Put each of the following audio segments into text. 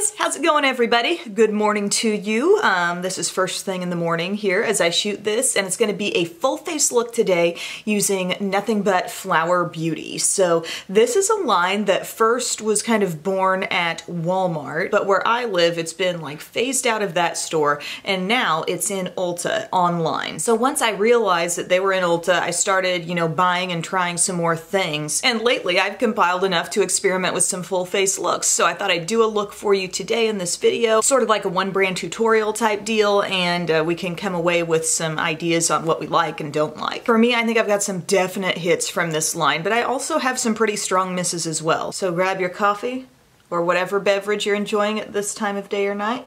guys, how's it going everybody? Good morning to you. This is first thing in the morning here as I shoot this, and it's going to be a full face look today using nothing but Flower Beauty. So this is a line that first was kind of born at Walmart, but where I live it's been like phased out of that store and now it's in Ulta online. So once I realized that they were in Ulta, I started, you know, buying and trying some more things, and lately I've compiled enough to experiment with some full face looks. So I thought I'd do a look for you today in this video, sort of like a one brand tutorial type deal, and we can come away with some ideas on what we like and don't like. For me, I think I've got some definite hits from this line, but I also have some pretty strong misses as well. So grab your coffee or whatever beverage you're enjoying at this time of day or night,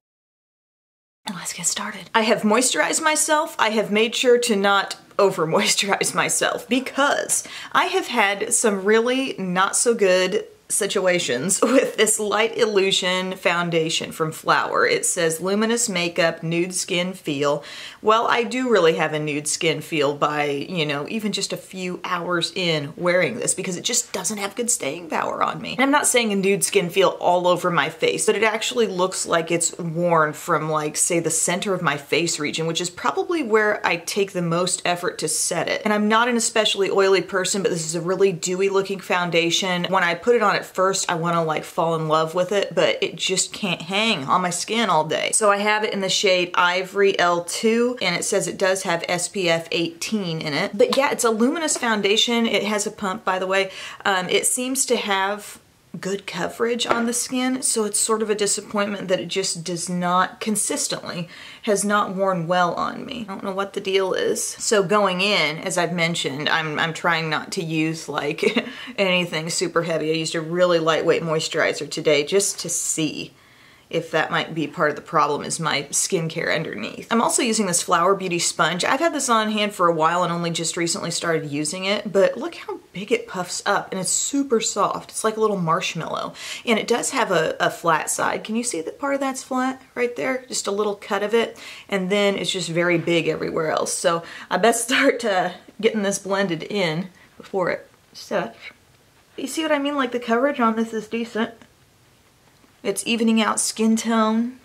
and let's get started. I have moisturized myself. I have made sure to not over moisturize myself because I have had some really not so good situations with this Light Illusion foundation from Flower. It says luminous makeup, nude skin feel. Well, I do really have a nude skin feel by, you know, even just a few hours in wearing this because it just doesn't have good staying power on me. And I'm not saying a nude skin feel all over my face, but it actually looks like it's worn from, like, say the center of my face region, which is probably where I take the most effort to set it. And I'm not an especially oily person, but this is a really dewy looking foundation. When I put it on at first, I want to like fall in love with it, but it just can't hang on my skin all day. So I have it in the shade Ivory L2, and it says it does have SPF 18 in it. But yeah, it's a luminous foundation. It has a pump, by the way. It seems to have good coverage on the skin, so it's sort of a disappointment that it just does not consistently, has not worn well on me. I don't know what the deal is. So going in, as I've mentioned, I'm trying not to use like anything super heavy. I used a really lightweight moisturizer today just to see if that might be part of the problem, is my skincare underneath. I'm also using this Flower Beauty sponge. I've had this on hand for a while and only just recently started using it, but look how big it puffs up, and it's super soft. It's like a little marshmallow. And it does have a flat side. Can you see that part of that's flat right there? Just a little cut of it. And then it's just very big everywhere else. So I best start getting this blended in before it sets. You see what I mean? Like the coverage on this is decent. It's evening out skin tone.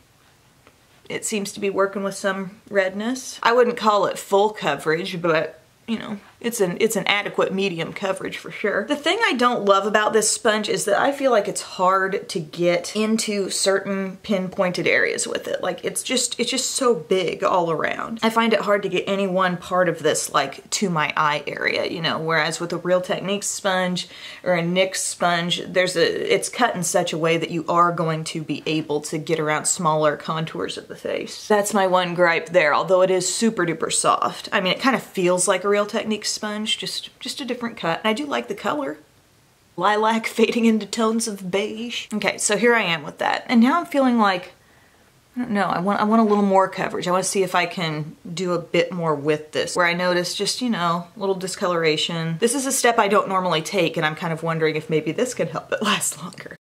It seems to be working with some redness. I wouldn't call it full coverage, but you know, it's an adequate medium coverage for sure. The thing I don't love about this sponge is that I feel like it's hard to get into certain pinpointed areas with it. Like it's just so big all around. I find it hard to get any one part of this like to my eye area, you know, whereas with a Real Techniques sponge or a NYX sponge, it's cut in such a way that you are going to be able to get around smaller contours of the face. That's my one gripe there, although it is super duper soft. I mean, it kind of feels like a Real Techniques sponge, just a different cut. And I do like the color. Lilac fading into tones of beige. Okay, so here I am with that. And now I'm feeling like, I don't know, I want a little more coverage. I want to see if I can do a bit more with this, where I notice just, you know, a little discoloration. This is a step I don't normally take, and I'm kind of wondering if maybe this can help it last longer.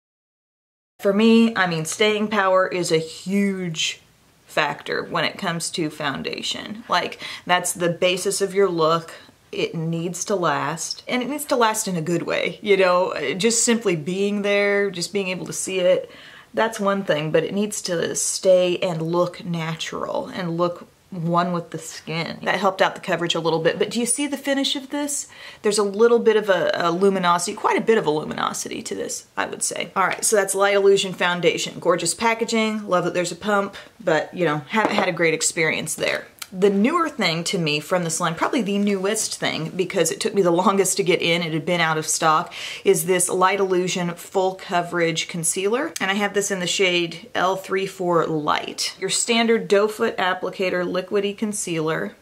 For me, I mean, staying power is a huge factor when it comes to foundation. Like, that's the basis of your look. It needs to last, and it needs to last in a good way, you know, just simply being there, just being able to see it, that's one thing, but it needs to stay and look natural and look one with the skin. That helped out the coverage a little bit, but do you see the finish of this? There's a little bit of a luminosity, quite a bit of a luminosity to this, I would say. All right, so that's Light Illusion foundation. Gorgeous packaging, love that there's a pump, but you know, haven't had a great experience there. The newer thing to me from this line, probably the newest thing because it took me the longest to get in, it had been out of stock, is this Light Illusion Full Coverage Concealer. And I have this in the shade L34 Light. Your standard doe foot applicator liquidy concealer.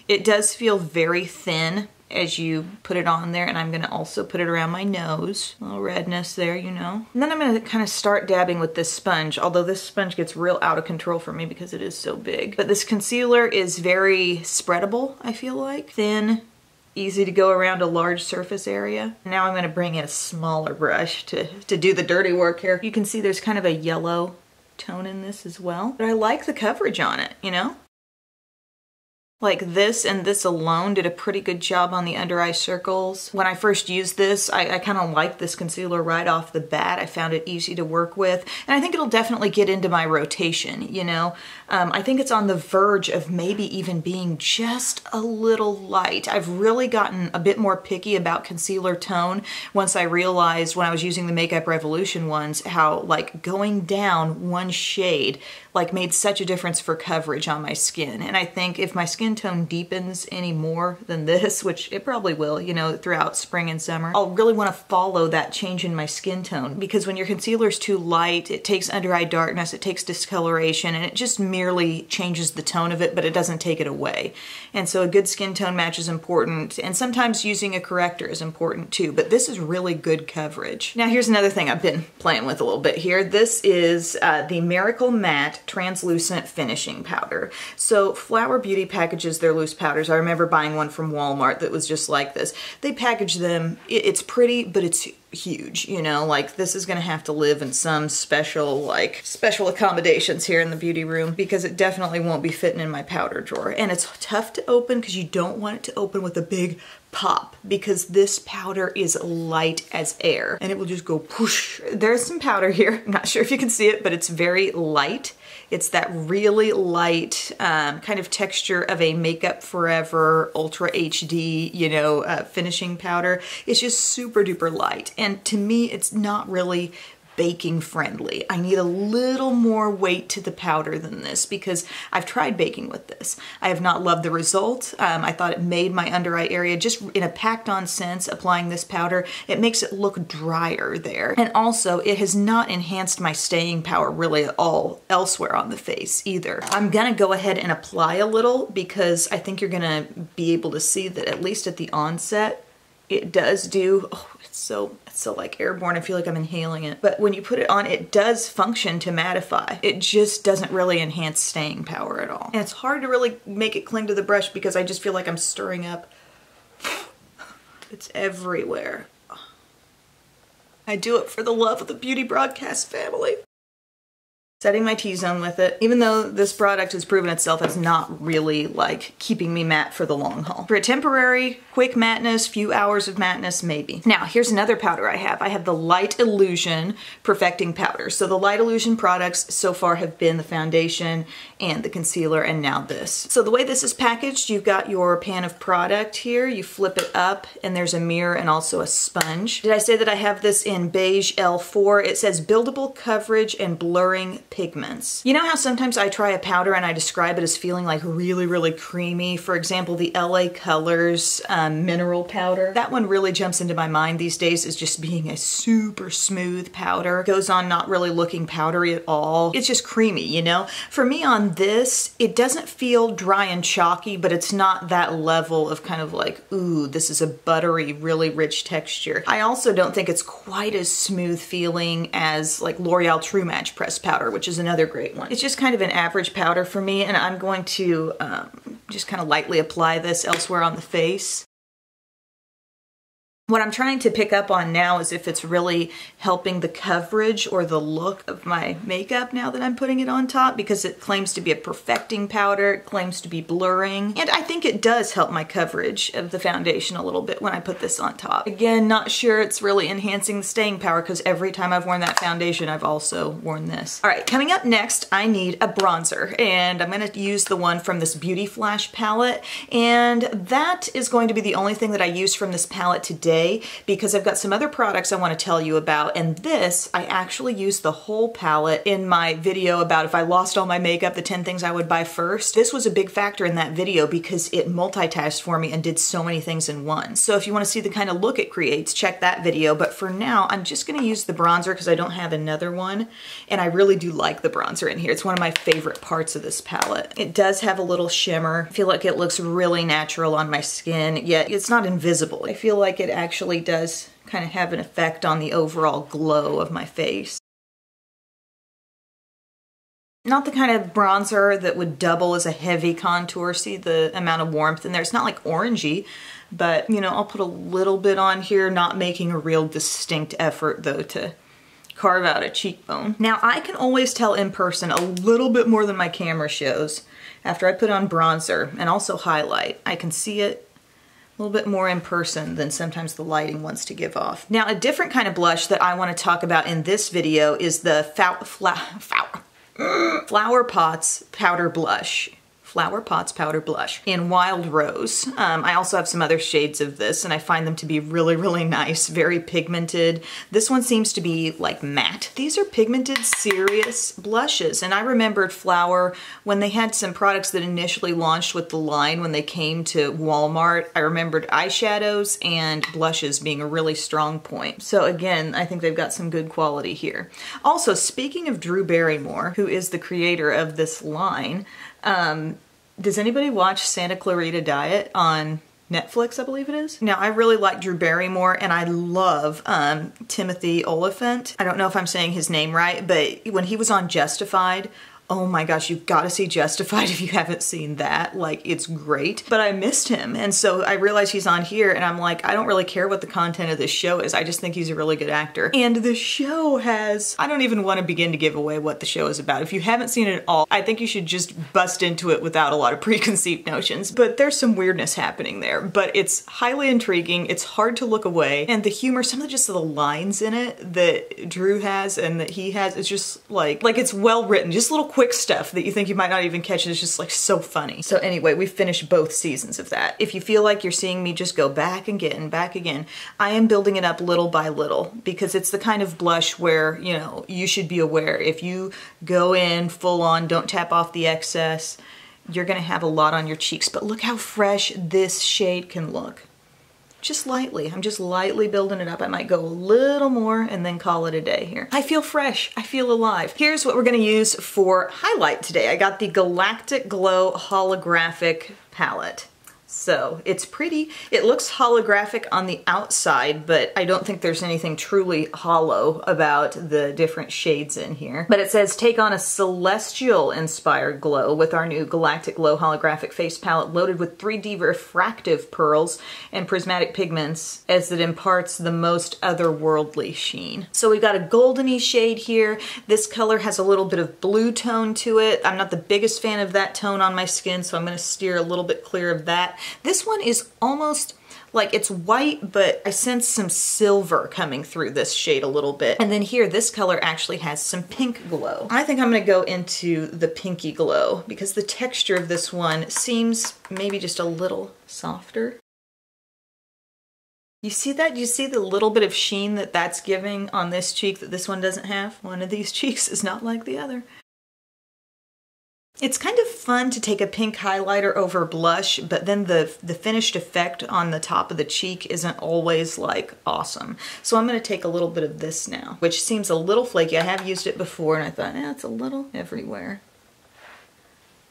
It does feel very thin as you put it on there, and I'm gonna also put it around my nose. A little redness there, you know. And then I'm gonna kind of start dabbing with this sponge, although this sponge gets real out of control for me because it is so big. But this concealer is very spreadable, I feel like. Thin, easy to go around a large surface area. Now I'm gonna bring in a smaller brush to do the dirty work here. You can see there's kind of a yellow tone in this as well. But I like the coverage on it, you know? Like this and this alone did a pretty good job on the under eye circles. When I first used this, I kind of liked this concealer right off the bat. I found it easy to work with, and I think it'll definitely get into my rotation, you know? I think it's on the verge of maybe even being just a little light. I've really gotten a bit more picky about concealer tone once I realized when I was using the Makeup Revolution ones how like going down one shade like made such a difference for coverage on my skin. And I think if my skin tone deepens any more than this, which it probably will, you know, throughout spring and summer, I'll really want to follow that change in my skin tone, because when your concealer's too light, it takes under eye darkness, it takes discoloration, and it just merely changes the tone of it, but it doesn't take it away. And so a good skin tone match is important, and sometimes using a corrector is important too, but this is really good coverage. Now here's another thing I've been playing with a little bit here. This is the Miracle Matte Translucent Finishing Powder. So Flower Beauty packages their loose powders. I remember buying one from Walmart that was just like this. They package them, it's pretty, but it's huge, you know, like this is gonna have to live in some special accommodations here in the beauty room, because it definitely won't be fitting in my powder drawer. And it's tough to open because you don't want it to open with a big pop, because this powder is light as air and it will just go poosh. There's some powder here. I'm not sure if you can see it, but it's very light. It's that really light kind of texture of a Makeup Forever Ultra HD, you know, finishing powder. It's just super duper light. And to me, it's not really baking friendly. I need a little more weight to the powder than this, because I've tried baking with this. I have not loved the result. I thought it made my under eye area, just in a packed on sense, applying this powder, it makes it look drier there. And also it has not enhanced my staying power really at all elsewhere on the face either. I'm gonna go ahead and apply a little, because I think you're gonna be able to see that at least at the onset, it does do, oh, it's so like airborne. I feel like I'm inhaling it. But when you put it on, it does function to mattify. It just doesn't really enhance staying power at all. And it's hard to really make it cling to the brush because I just feel like I'm stirring up. It's everywhere. I do it for the love of the beauty broadcast family. Setting my T-zone with it, even though this product has proven itself as not really like keeping me matte for the long haul. For a temporary, quick matteness, few hours of matteness, maybe. Now, here's another powder I have. I have the Light Illusion Perfecting Powder. So the Light Illusion products so far have been the foundation and the concealer, and now this. So the way this is packaged, you've got your pan of product here, you flip it up, and there's a mirror and also a sponge. Did I say that I have this in beige L4? It says buildable coverage and blurring pigments. You know how sometimes I try a powder and I describe it as feeling like really, really creamy? For example, the LA Colors mineral powder. That one really jumps into my mind these days as just being a super smooth powder. Goes on not really looking powdery at all. It's just creamy, you know? For me on this, it doesn't feel dry and chalky, but it's not that level of kind of like, ooh, this is a buttery, really rich texture. I also don't think it's quite as smooth feeling as like L'Oreal True Match Pressed Powder, which is another great one. It's just kind of an average powder for me, and I'm going to just kind of lightly apply this elsewhere on the face. What I'm trying to pick up on now is if it's really helping the coverage or the look of my makeup now that I'm putting it on top, because it claims to be a perfecting powder, it claims to be blurring, and I think it does help my coverage of the foundation a little bit when I put this on top. Again, not sure it's really enhancing the staying power, because every time I've worn that foundation, I've also worn this. All right, coming up next, I need a bronzer, and I'm gonna use the one from this Beauty Flash palette, and that is going to be the only thing that I use from this palette today, because I've got some other products I want to tell you about, and this, I actually used the whole palette in my video about if I lost all my makeup, the 10 things I would buy first. This was a big factor in that video because it multitasked for me and did so many things in one. So if you want to see the kind of look it creates, check that video. But for now, I'm just going to use the bronzer because I don't have another one, and I really do like the bronzer in here. It's one of my favorite parts of this palette. It does have a little shimmer. I feel like it looks really natural on my skin, yet it's not invisible. I feel like it actually does kind of have an effect on the overall glow of my face. Not the kind of bronzer that would double as a heavy contour. See the amount of warmth in there. It's not like orangey, but you know, I'll put a little bit on here, not making a real distinct effort though to carve out a cheekbone. Now I can always tell in person a little bit more than my camera shows after I put on bronzer and also highlight. I can see it a little bit more in person than sometimes the lighting wants to give off. Now a different kind of blush that I want to talk about in this video is the Flower Pots Powder Blush. Flower Pots Powder Blush in Wild Rose. I also have some other shades of this and I find them to be really, really nice, very pigmented. This one seems to be like matte. These are pigmented, serious blushes. And I remembered Flower when they had some products that initially launched with the line when they came to Walmart. I remembered eyeshadows and blushes being a really strong point. So again, I think they've got some good quality here. Also, speaking of Drew Barrymore, who is the creator of this line, does anybody watch Santa Clarita Diet on Netflix, I believe it is? Now, I really like Drew Barrymore and I love Timothy Oliphant. I don't know if I'm saying his name right, but when he was on Justified, oh my gosh, you've got to see Justified if you haven't seen that. Like, it's great. But I missed him. And so I realized he's on here and I'm like, I don't really care what the content of this show is. I just think he's a really good actor. And the show has, I don't even want to begin to give away what the show is about. If you haven't seen it at all, I think you should just bust into it without a lot of preconceived notions. But there's some weirdness happening there. But it's highly intriguing. It's hard to look away. And the humor, some of just the lines in it that Drew has and that he has, it's just like it's well written. Just little quick stuff that you think you might not even catch. It's just like so funny. So anyway, we finished both seasons of that. If you feel like you're seeing me just go back again, I am building it up little by little because it's the kind of blush where, you know, you should be aware. If you go in full on, don't tap off the excess, you're gonna have a lot on your cheeks. But look how fresh this shade can look. Just lightly. I'm just lightly building it up. I might go a little more and then call it a day here. I feel fresh. I feel alive. Here's what we're gonna use for highlight today. I got the Galactic Glow Holographic Palette. So it's pretty. It looks holographic on the outside, but I don't think there's anything truly hollow about the different shades in here. But it says, take on a celestial inspired glow with our new Galactic Glow Holographic Face Palette loaded with 3D refractive pearls and prismatic pigments as it imparts the most otherworldly sheen. So we've got a goldeny shade here. This color has a little bit of blue tone to it. I'm not the biggest fan of that tone on my skin, so I'm gonna steer a little bit clear of that. This one is almost like it's white, but I sense some silver coming through this shade a little bit. And then here, this color actually has some pink glow. I think I'm gonna go into the pinky glow because the texture of this one seems maybe just a little softer. You see that? You see the little bit of sheen that that's giving on this cheek that this one doesn't have? One of these cheeks is not like the other. It's kind of fun to take a pink highlighter over blush, but then the finished effect on the top of the cheek isn't always like awesome. So I'm going to take a little bit of this now, which seems a little flaky. I have used it before and I thought, it's a little everywhere.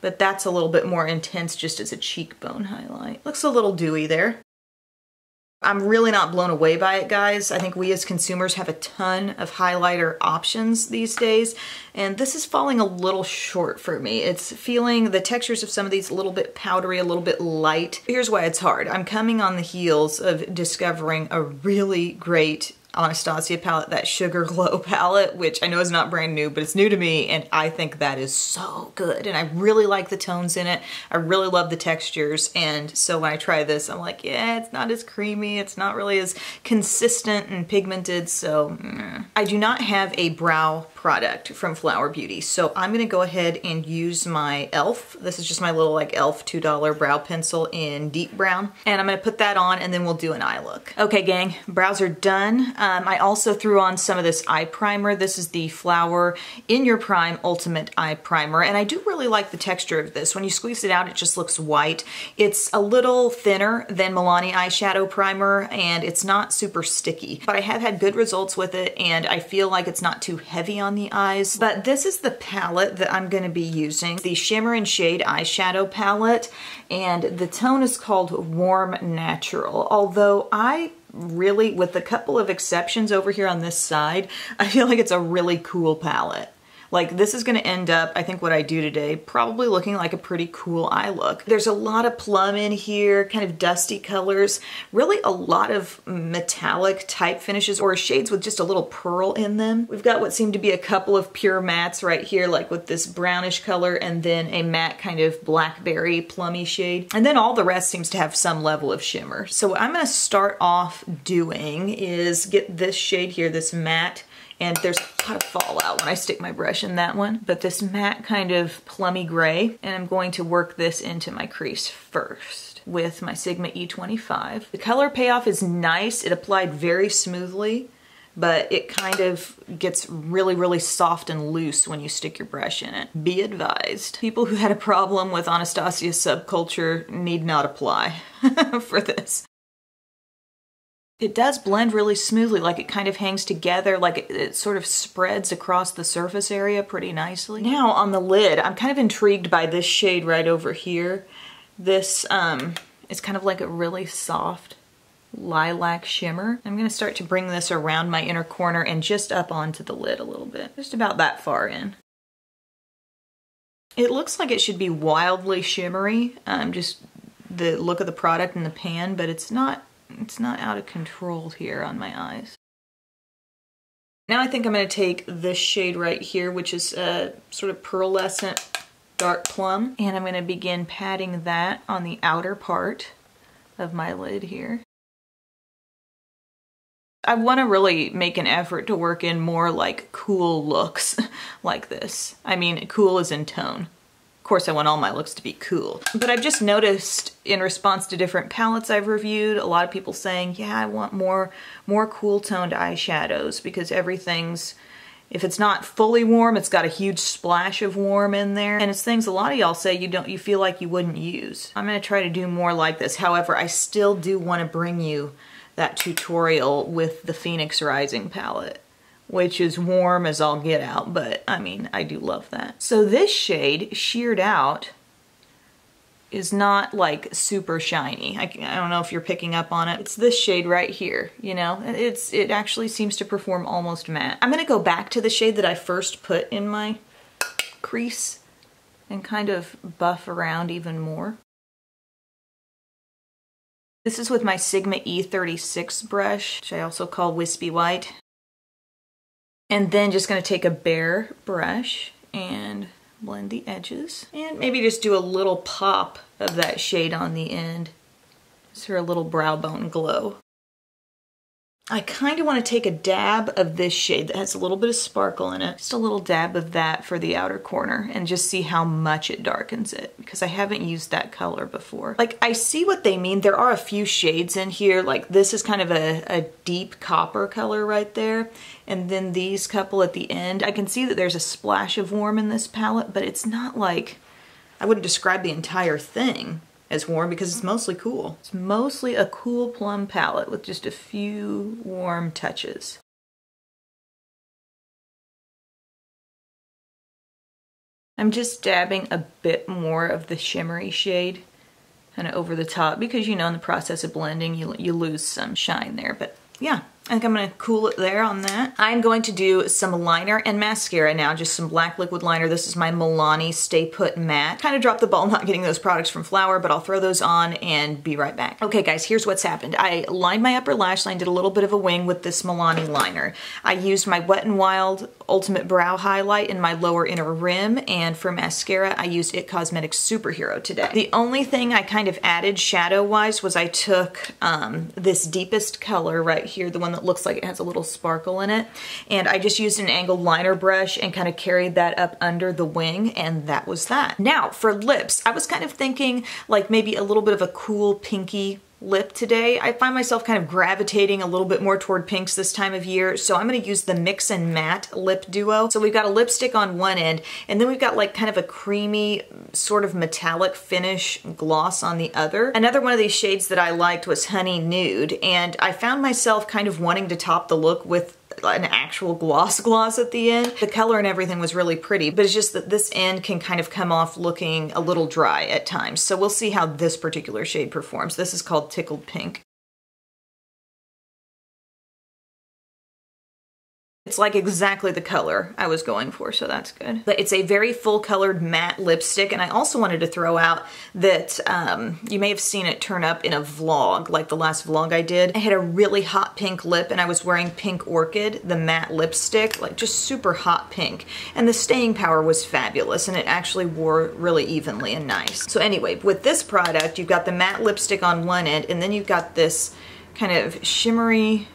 But that's a little bit more intense just as a cheekbone highlight. Looks a little dewy there. I'm really not blown away by it, guys. I think we as consumers have a ton of highlighter options these days, and this is falling a little short for me. It's feeling the textures of some of these a little bit powdery, a little bit light. Here's why it's hard. I'm coming on the heels of discovering a really great Anastasia palette, that Sugar Glow palette, which I know is not brand new, but it's new to me, and I think that is so good. And I really like the tones in it. I really love the textures, and so when I try this, I'm like, yeah, it's not as creamy, it's not really as consistent and pigmented, so I do not have a brow product from Flower Beauty, so I'm gonna go ahead and use my e.l.f. This is just my little like e.l.f. $2 brow pencil in deep brown, and I'm gonna put that on and then we'll do an eye look. Okay gang, brows are done. I also threw on some of this eye primer. This is the Flower In Your Prime Ultimate Eye Primer, and I do really like the texture of this. When you squeeze it out, it just looks white. It's a little thinner than Milani eyeshadow primer, and it's not super sticky, but I have had good results with it, and I feel like it's not too heavy on the eyes. But this is the palette that I'm gonna be using, the Shimmer and Shade eyeshadow palette, and the tone is called Warm Natural. Although I really, with a couple of exceptions over here on this side, I feel like it's a really cool palette. Like this is gonna end up, I think what I do today, probably looking like a pretty cool eye look. There's a lot of plum in here, kind of dusty colors, really a lot of metallic type finishes or shades with just a little pearl in them. We've got what seem to be a couple of pure mattes right here, like with this brownish color and then a matte kind of blackberry plummy shade. And then all the rest seems to have some level of shimmer. So what I'm gonna start off doing is get this shade here, this matte, and there's a lot of fallout when I stick my brush in that one, but this matte kind of plummy gray, and I'm going to work this into my crease first with my Sigma E25. The color payoff is nice. It applied very smoothly, but it kind of gets really, really soft and loose when you stick your brush in it. Be advised. People who had a problem with Anastasia's subculture need not apply for this. It does blend really smoothly, like it kind of hangs together, like it sort of spreads across the surface area pretty nicely. Now on the lid, I'm kind of intrigued by this shade right over here. This is kind of like a really soft lilac shimmer. I'm gonna start to bring this around my inner corner and just up onto the lid a little bit, just about that far in. It looks like it should be wildly shimmery, just the look of the product in the pan, but it's not out of control here on my eyes. Now I think I'm going to take this shade right here, which is a sort of pearlescent dark plum, and I'm going to begin patting that on the outer part of my lid here. I want to really make an effort to work in more like cool looks like this. I mean, cool is in tone. Of course, I want all my looks to be cool. But I've just noticed in response to different palettes I've reviewed, a lot of people saying, yeah, I want more cool toned eyeshadows because everything's, if it's not fully warm, it's got a huge splash of warm in there. And it's things a lot of y'all say you feel like you wouldn't use. I'm gonna try to do more like this. However, I still do want to bring you that tutorial with the Phoenix Rising palette, which is warm as all get out, but I mean, I do love that. So this shade, Sheared Out, is not like super shiny. I don't know if you're picking up on it. It's this shade right here, you know? It actually seems to perform almost matte. I'm gonna go back to the shade that I first put in my crease and kind of buff around even more. This is with my Sigma E36 brush, which I also call Wispy White. And then just gonna take a bare brush and blend the edges. And maybe just do a little pop of that shade on the end, just for a little brow bone glow. I kind of want to take a dab of this shade that has a little bit of sparkle in it. Just a little dab of that for the outer corner and just see how much it darkens it, because I haven't used that color before. Like, I see what they mean. There are a few shades in here. Like, this is kind of a deep copper color right there. And then these couple at the end. I can see that there's a splash of warm in this palette, but it's not like, I wouldn't describe the entire thing as warm because it's mostly cool. It's mostly a cool plum palette with just a few warm touches. I'm just dabbing a bit more of the shimmery shade kind of over the top because, you know, in the process of blending you lose some shine there, but yeah. I think I'm gonna cool it there on that. I'm going to do some liner and mascara now, just some black liquid liner. This is my Milani Stay Put Matte. Kind of dropped the ball not getting those products from Flower, but I'll throw those on and be right back. Okay guys, here's what's happened. I lined my upper lash line, did a little bit of a wing with this Milani liner. I used my Wet n Wild Ultimate Brow Highlight in my lower inner rim, and for mascara, I used It Cosmetics Superhero today. The only thing I kind of added shadow-wise was I took this deepest color right here, the one that looks like it has a little sparkle in it, and I just used an angled liner brush and kind of carried that up under the wing, and that was that. Now for lips, I was kind of thinking like maybe a little bit of a cool pinky lip today. I find myself kind of gravitating a little bit more toward pinks this time of year, so I'm going to use the Mix and Matte lip duo. So we've got a lipstick on one end, and then we've got like kind of a creamy sort of metallic finish gloss on the other. Another one of these shades that I liked was Honey Nude, and I found myself kind of wanting to top the look with an actual gloss at the end. The color and everything was really pretty, but it's just that this end can kind of come off looking a little dry at times. So we'll see how this particular shade performs. This is called Tickled Pink. It's like exactly the color I was going for, so that's good. But it's a very full colored matte lipstick, and I also wanted to throw out that you may have seen it turn up in a vlog, like the last vlog I did. I had a really hot pink lip and I was wearing Pink Orchid, the matte lipstick, like just super hot pink. And the staying power was fabulous and it actually wore really evenly and nice. So anyway, with this product, you've got the matte lipstick on one end and then you've got this kind of shimmery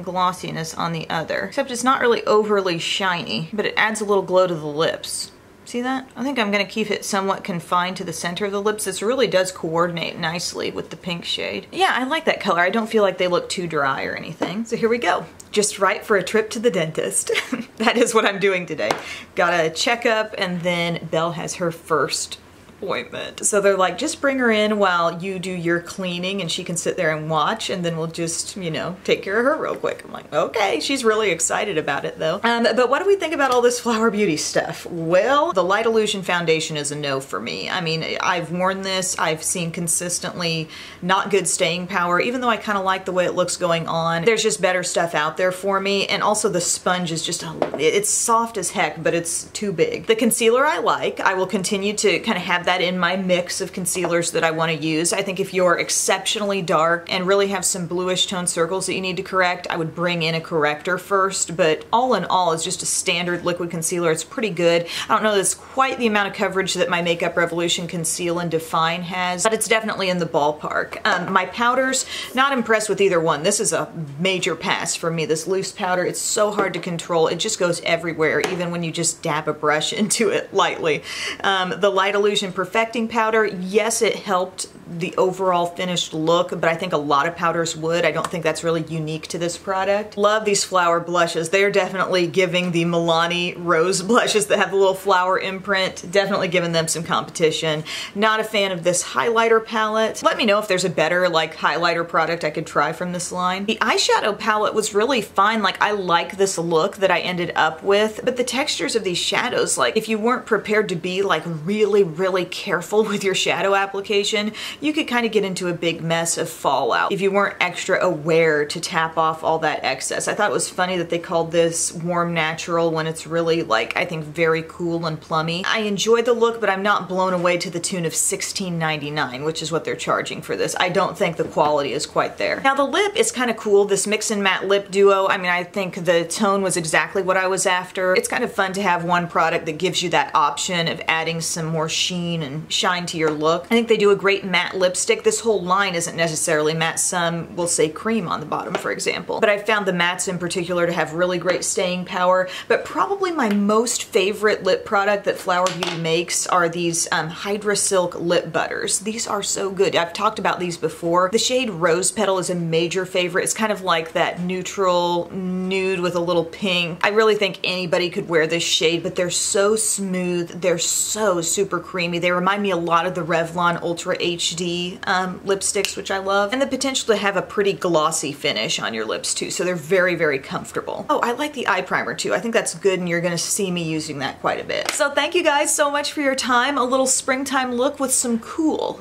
glossiness on the other. Except it's not really overly shiny, but it adds a little glow to the lips. See that? I think I'm going to keep it somewhat confined to the center of the lips. This really does coordinate nicely with the pink shade. Yeah, I like that color. I don't feel like they look too dry or anything. So here we go. Just right for a trip to the dentist. That is what I'm doing today. Got a checkup and then Belle has her first appointment. So they're like, just bring her in while you do your cleaning and she can sit there and watch and then we'll just, you know, take care of her real quick. I'm like, okay. She's really excited about it though. But what do we think about all this Flower Beauty stuff? Well, the Light Illusion foundation is a no for me. I mean, I've worn this. I've seen consistently not good staying power, even though I kind of like the way it looks going on. There's just better stuff out there for me. And also the sponge is just, it's soft as heck, but it's too big. The concealer I like. I will continue to kind of have that in my mix of concealers that I want to use. I think if you're exceptionally dark and really have some bluish tone circles that you need to correct, I would bring in a corrector first, but all in all, it's just a standard liquid concealer. It's pretty good. I don't know that it's quite the amount of coverage that my Makeup Revolution Conceal and Define has, but it's definitely in the ballpark. My powders, not impressed with either one. This is a major pass for me. This loose powder, it's so hard to control. It just goes everywhere, even when you just dab a brush into it lightly. The Light Illusion Perfecting Powder, yes, it helped the overall finished look, but I think a lot of powders would. I don't think that's really unique to this product. Love these flower blushes. They're definitely giving the Milani rose blushes that have the little flower imprint, definitely giving them some competition. Not a fan of this highlighter palette. Let me know if there's a better like highlighter product I could try from this line. The eyeshadow palette was really fine. Like I like this look that I ended up with, but the textures of these shadows, like if you weren't prepared to be like really careful with your shadow application, you could kind of get into a big mess of fallout if you weren't extra aware to tap off all that excess. I thought it was funny that they called this warm natural when it's really like, I think, very cool and plummy. I enjoyed the look, but I'm not blown away to the tune of $16.99, which is what they're charging for this. I don't think the quality is quite there. Now the lip is kind of cool, this mix and matte lip duo. I mean, I think the tone was exactly what I was after. It's kind of fun to have one product that gives you that option of adding some more sheen and shine to your look. I think they do a great matte lipstick. This whole line isn't necessarily matte. Some will say cream on the bottom, for example. But I found the mattes in particular to have really great staying power. But probably my most favorite lip product that Flower Beauty makes are these Hydra Silk lip butters. These are so good. I've talked about these before. The shade Rose Petal is a major favorite. It's kind of like that neutral nude with a little pink. I really think anybody could wear this shade, but they're so smooth. They're so super creamy. They remind me a lot of the Revlon Ultra HD lipsticks, which I love, and the potential to have a pretty glossy finish on your lips too, so they're very comfortable. Oh, I like the eye primer too. I think that's good and you're gonna see me using that quite a bit. So thank you guys so much for your time. A little springtime look with some cool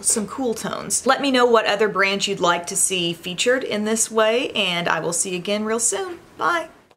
tones. Let me know what other brands you'd like to see featured in this way, and I will see you again real soon. Bye!